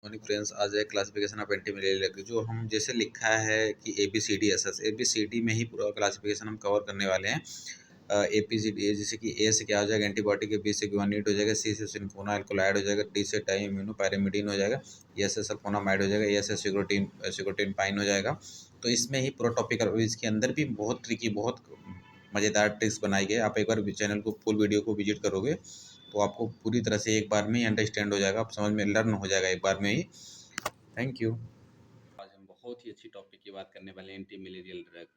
Electronic friends आज है classification of anti malaria जो हम जैसे लिखा है कि ABCDSS ABCD में ही पूरा क्लासिफिकेशन हम कवर करने वाले हैं। ABCD जैसे कि ए से क्या हो जाएगा एंटीबायोटिक, बी से ग्वानिट हो जाएगा, सी से सिनकोना अल्कोलाइड हो जाएगा, डी से डाइम्यूनो पैरामिडीन हो जाएगा, ए से सल्फोनामाइड हो जाएगा, ए से सिकोटिन पाइन हो जाएगा। तो इसमें ही पूरा टॉपिक और इसके अंदर भी बहुत ट्रिकी बहुत मज़ेदार ट्रिक्स बनाई गई। आप एक बार चैनल को फुल वीडियो को विजिट करोगे तो आपको पूरी तरह से एक बार में ही अंडरस्टैंड हो जाएगा, आप समझ में लर्न हो जाएगा एक बार में ही। Thank you. आज हम बहुत ही अच्छी टॉपिक की बात करने वाले हैं, एंटी मलेरियल ड्रग।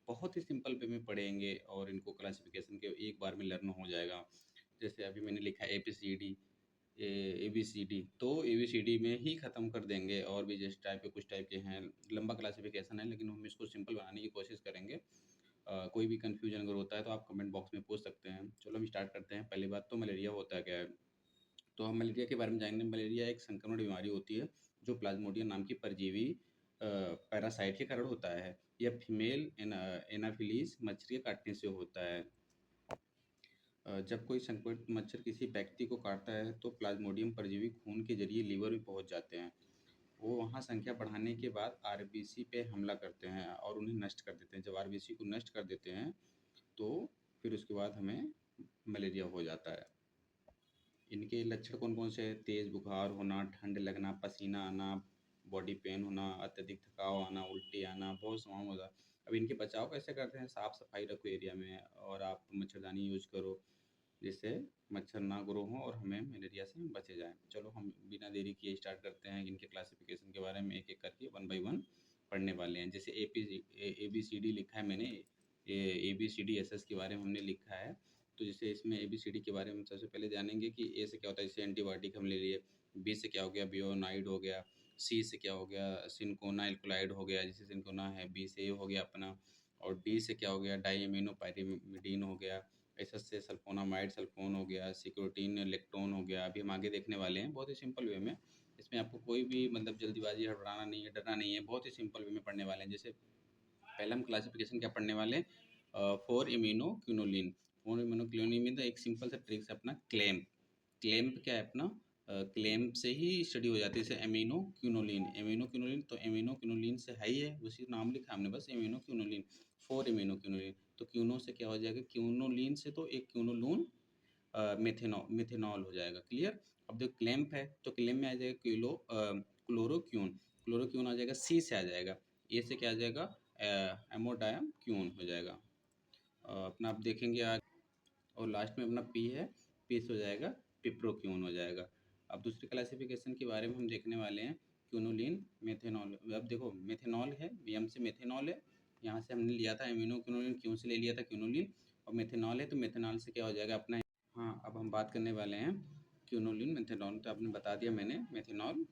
बहुत ही सिंपल वे में पढ़ेंगे और इनको क्लासिफिकेशन के एक बार में लर्न हो जाएगा। जैसे अभी मैंने लिखा है ABCD, तो ABCD में ही ख़त्म कर देंगे। और भी जिस टाइप के कुछ टाइप के हैं, लंबा क्लासिफिकेशन है, लेकिन हम इसको सिंपल बनाने की कोशिश करेंगे। कोई भी कन्फ्यूजन अगर होता है तो आप कमेंट बॉक्स में पूछ सकते हैं। चलो हम स्टार्ट करते हैं। पहली बात तो मलेरिया होता क्या है। तो हम मलेरिया के बारे में जानेंगे। मलेरिया एक संक्रमण बीमारी होती है जो प्लाज्मोडियम नाम की परजीवी पैरासाइट के कारण होता है। यह फीमेल एनाफिलीज मच्छर के काटने से होता है। जब कोई संक्रमित मच्छर किसी व्यक्ति को काटता है तो प्लाज्मोडियम परजीवी खून के जरिए लीवर में पहुंच जाते हैं। वो वहाँ संख्या बढ़ाने के बाद आरबीसी पे हमला करते हैं और उन्हें नष्ट कर देते हैं। जब आरबीसी को नष्ट कर देते हैं तो फिर उसके बाद हमें मलेरिया हो जाता है। इनके लक्षण कौन कौन से हैं? तेज बुखार होना, ठंड लगना, पसीना आना, बॉडी पेन होना, अत्यधिक थकाव आना, उल्टी आना, बहुत समाम होता है। अब इनके बचाव कैसे करते हैं? साफ सफाई रखो एरिया में और आप मच्छरदानी यूज करो जिससे मच्छर ना ग्रो हो और हमें मलेरिया से बचे जाएं। चलो हम बिना देरी किए स्टार्ट करते हैं। इनके क्लासिफिकेशन के बारे में एक एक करके 1 बाय 1 पढ़ने वाले हैं। जैसे ABCD लिखा है मैंने, ABCDSS के बारे में हमने लिखा है। तो जैसे इसमें ABCD के बारे में सबसे पहले जानेंगे कि ए से क्या होता है, जैसे एंटीबायोटिक हम ले लिए। बी से क्या हो गया, बियोनाइड हो गया। सी से क्या हो गया, सिनकोना एल्कोलाइड हो गया, जैसे सिनकोना है। बी से हो गया अपना। और डी से क्या हो गया, डाईएमिनो पायरिमिडीन हो गया। एस से सल्फोनामाइड सल्फोन हो गया, सिक्रोटीन लेक्टोन हो गया। अभी हम आगे देखने वाले हैं बहुत ही सिंपल वे में। इसमें आपको कोई भी मतलब जल्दीबाजी हड़बड़ाना नहीं है, डरना नहीं है। बहुत ही सिंपल वे में पढ़ने वाले हैं। जैसे पहले हम क्लासिफिकेशन क्या पढ़ने वाले हैं, four immuno quinoline. Four immuno quinoline में तो एक सिंपल सा ट्रिक्स है अपना, क्लेम्प। क्लेम्प क्या है अपना, क्लेम्प से ही स्टडी हो जाती है। जैसे एमिनो क्यूनोलिन, एमिनो क्यूनोलिन, तो एमिनो क्यूनोलिन से है ही है, उसी नाम लिखा हमने बस, amino quinoline. Four immuno quinoline, तो क्यूनो से क्या हो जाएगा, क्यूनोलिन से तो एक क्यूनोलून मिथेनॉल हो जाएगा। क्लियर। अब देखो क्लैम्प है तो क्लैम्प में आ जाएगा क्लोरोक्यून। क्लोरोक्यून आ जाएगा, सी से आ जाएगा। ए से क्या आ जाएगा, एमोडायम क्यून हो जाएगा। अपना आप देखेंगे आज। और लास्ट में अपना पी है, पी से हो जाएगा पिप्रोक्यून हो जाएगा। अब दूसरी क्लासिफिकेशन के बारे में हम देखने वाले हैं, क्यूनोलिन मेथेनॉल। अब देखो मेथेनॉल है, एम से मेथेनॉल है। यहाँ से हमने लिया था एमिनो क्यूनोलिन, क्यों से ले लिया था क्यूनोलिन। और मेथेनॉल है तो मेथेनॉल से क्या हो जाएगा अपना। हाँ, अब हम बात करने वाले हैं क्यूनोलिन मेथेनॉल। तो आपने बता दिया मैंने मेथेनॉल,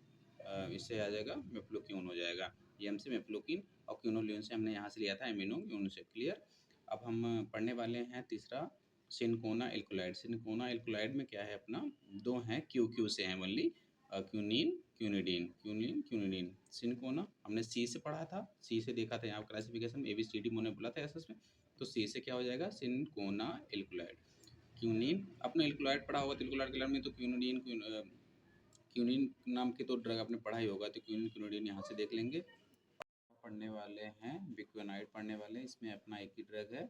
इससे आ जाएगा मेफ्लोक्यून हो जाएगा। एम से मेफ्लोकिन और क्यूनोलिन से हमने यहाँ से लिया था एमिनो क्यून से। क्लियर। अब हम पढ़ने वाले हैं तीसरा, सिनकोना एल्कोलाइड। सिनकोना एल्कोलाइड में क्या है अपना, दो हैं, क्यू से हैं only, quinine quinidine, quinine quinidine. Cinchona हमने सी से पढ़ा था, सी से देखा था यहाँ क्लासिफिकेशन ABCD मैंने बोला था एसएस में। तो सी से क्या हो जाएगा, सिनकोना एल्कोलाइड। क्यूनिन, अपने एल्कोलाइड पढ़ा होगा तो एल्कोलाइड के में तो क्यूनिडीन क्यूनिन नाम की तो ड्रग आपने पढ़ा ही होगा, तो क्यूनिन क्यूनिडीन यहाँ से देख लेंगे। पढ़ने वाले हैं बिक्वेनाइड पढ़ने वाले हैं। इसमें अपना एक ही ड्रग है,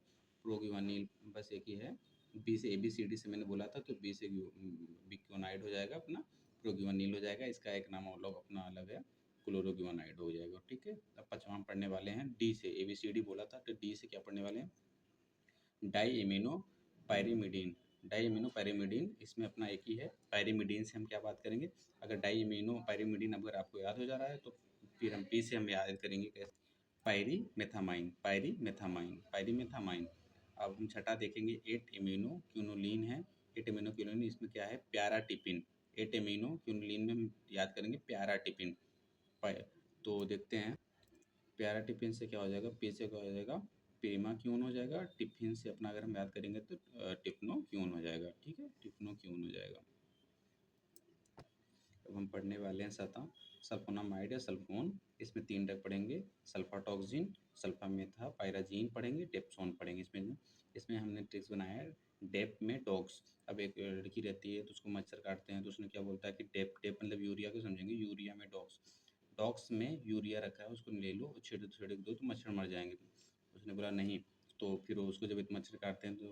प्रोगिवानिल, बस एक ही है। बी से ABCD से मैंने बोला था तो बी से बिक्वेनाइड हो जाएगा अपना, प्रोगिवानिल हो जाएगा। इसका एक नाम और लोग अपना अलग है, क्लोरोगिवानाइड हो जाएगा। ठीक है। अब पाँचवा हम पढ़ने वाले हैं डी से, ABCD बोला था तो डी से क्या पढ़ने वाले हैं, diaminopyrimidine. Diaminopyrimidine, इसमें अपना एक ही है। पायरिमिडीन से हम क्या बात करेंगे, अगर डाई एमिनो पायरिमिडीन अगर आपको याद हो जा रहा है तो फिर हम पी से हम याद करेंगे कैसे, पायरीमेथामाइन, पायरीमेथामाइन, पायरीमेथामाइन। अब हम छठा देखेंगे, 8 इम्यूनो क्यूनोलिन है। 8 इम्यूनो क्यूनोलिन, इसमें क्या है, प्यारा टिपिन। 8 इम्यूनो क्यूनोलिन में हम याद करेंगे प्यारा टिपिन। तो देखते हैं, प्यारा टिफिन से क्या हो जाएगा, पी से क्या हो जाएगा, पेमा क्यून हो जाएगा। टिफिन से अपना अगर हम याद करेंगे तो टिफनो क्यून हो जाएगा। ठीक है, टिफनो क्यून हो जाएगा। अब हम पढ़ने वाले हैं साता, सल्फोनामाइड या सल्फोन। इसमें 3 ड्रग पढ़ेंगे, सल्फाटॉक्सिन, सल्फामेथा पायराजीन पढ़ेंगे, टेप्सोन पढ़ेंगे। इसमें इसमें हमने ट्रिक्स बनाया है, डेप में डॉग्स। अब एक लड़की रहती है तो उसको मच्छर काटते हैं, तो उसने क्या बोलता है कि डेप डेप मतलब यूरिया को समझेंगे, यूरिया में डॉग्स। डॉग्स में यूरिया रखा है, उसको ले लो और छिड़क दो तो मच्छर मर जाएंगे। उसने बोला नहीं। तो फिर उसको जब इतना मच्छर काटते हैं तो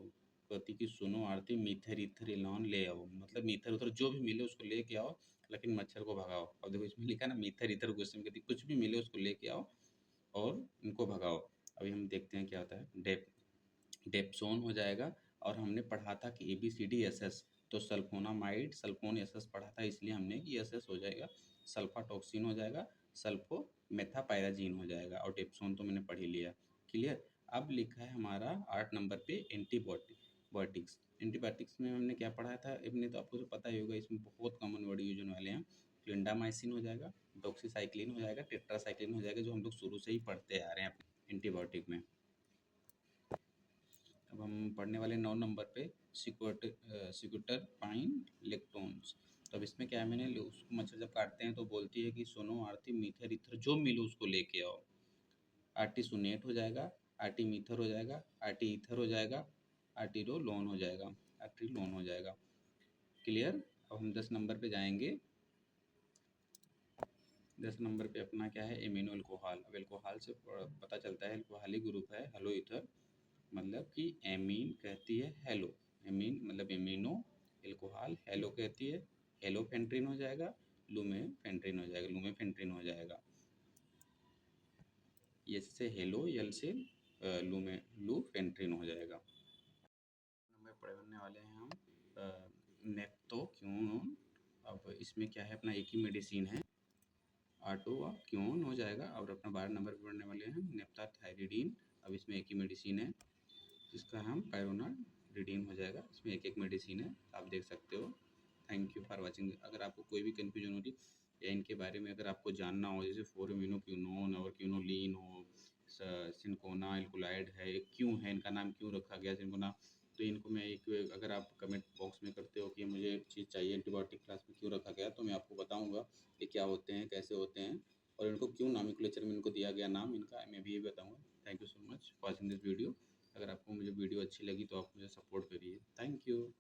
कहती कि सुनो आरती, मीथर ईथर एलॉन ले आओ, मतलब मीथर उथर जो भी मिले उसको लेके आओ, लेकिन मच्छर को भगाओ। अब देखो इसमें लिखा है ना मीथर ईथर, गुस्से में कहती कुछ भी मिले उसको लेके आओ और इनको भगाओ। अभी हम देखते हैं क्या होता है। डेप्सोन हो जाएगा। और हमने पढ़ा था कि ABCD SS, तो सल्फोनामाइड सल्फोन SS पढ़ा था, इसलिए हमने कि SS हो जाएगा। सल्फाटॉक्सिन हो जाएगा, सल्फो मेथापायराजीन हो जाएगा, और डेप्सोन तो मैंने पढ़ ही लिया। क्लियर। अब लिखा है हमारा 8 नंबर पे एंटीबायोटिक्स। एंटीबायोटिक्स में हमने क्या पढ़ा था, इतने तो आपको तो पता ही होगा, इसमें बहुत कॉमन वर्ड यूज होने वाले हैं। क्लिंडामाइसिन हो जाएगा, डॉक्सीसाइक्लिन हो जाएगा, टेट्रासाइक्लिन हो जाएगा, जो हम लोग शुरू से ही पढ़ते आ रहे हैं एंटीबायोटिक में। अब हम पढ़ने वाले 9 नंबर पे सिक्यूटर पाइन लेक्टोन्स। तो अब इसमें क्या है, मैंने उसको मच्छर जब काटते हैं तो बोलती है कि सुनो आरती, मीथर ईथर जो मिलो उसको लेके आओ। आर्टिसोनेट हो जाएगा, आर्टीमीथर हो जाएगा, आर्टी ईथर हो जाएगा, आर्टिरोलोन हो जाएगा, आर्टिलोन हो जाएगा। क्लियर। अब हम 10 नंबर पे जाएंगे। 10 नंबर पे अपना क्या है, एमिनो अल्कोहल। अब अल्कोहल से पता चलता है अल्कोहलिक ग्रुप है, हेलो ईथर, मतलब कि एमीन कहती है हेलो, एमीन मतलब एमिनो, एल्कोहल हेलो कहती है, हेलोफेंट्रिन हो जाएगा, लूमेफेंट्रिन हो जाएगा, लूमेफेंट्रिन हो जाएगा। एस से हेलो, यल से लूफेंट्रिन हो जाएगा। नंबर पढ़ने वाले हैं हम नेप्टोक्यून। अब इसमें क्या है, अपना एक ही मेडिसिन है, आटोक्यून हो जाएगा। और अपना 12 नंबर पर पढ़ने वाले हैं नेप्टाथायरिडीन। अब इसमें एक ही मेडिसिन है, इसका हम पायरोनाड रिडीम हो जाएगा। इसमें एक एक मेडिसिन है, आप देख सकते हो। Thank you for watching. अगर आपको कोई भी कन्फ्यूजन होती या इनके बारे में अगर आपको जानना हो, जैसे 4-अमीनो-क्यूनोन और क्यूनोलिन हो, सिंकोना एल्कोलाइड है, क्यों है, इनका नाम क्यों रखा गया सिंकोना, तो इनको मैं एक, अगर आप कमेंट बॉक्स में करते हो कि मुझे चीज़ चाहिए एंटीबायोटिक क्लास में क्यों रखा गया, तो मैं आपको बताऊँगा कि क्या होते हैं, कैसे होते हैं, और इनको क्यों नामिक्लेचर में इनको दिया गया नाम इनका, मैं भी ये बताऊँगा। Thank you so much watching this video. अगर आपको मुझे वीडियो अच्छी लगी तो आप मुझे सपोर्ट करिए। Thank you.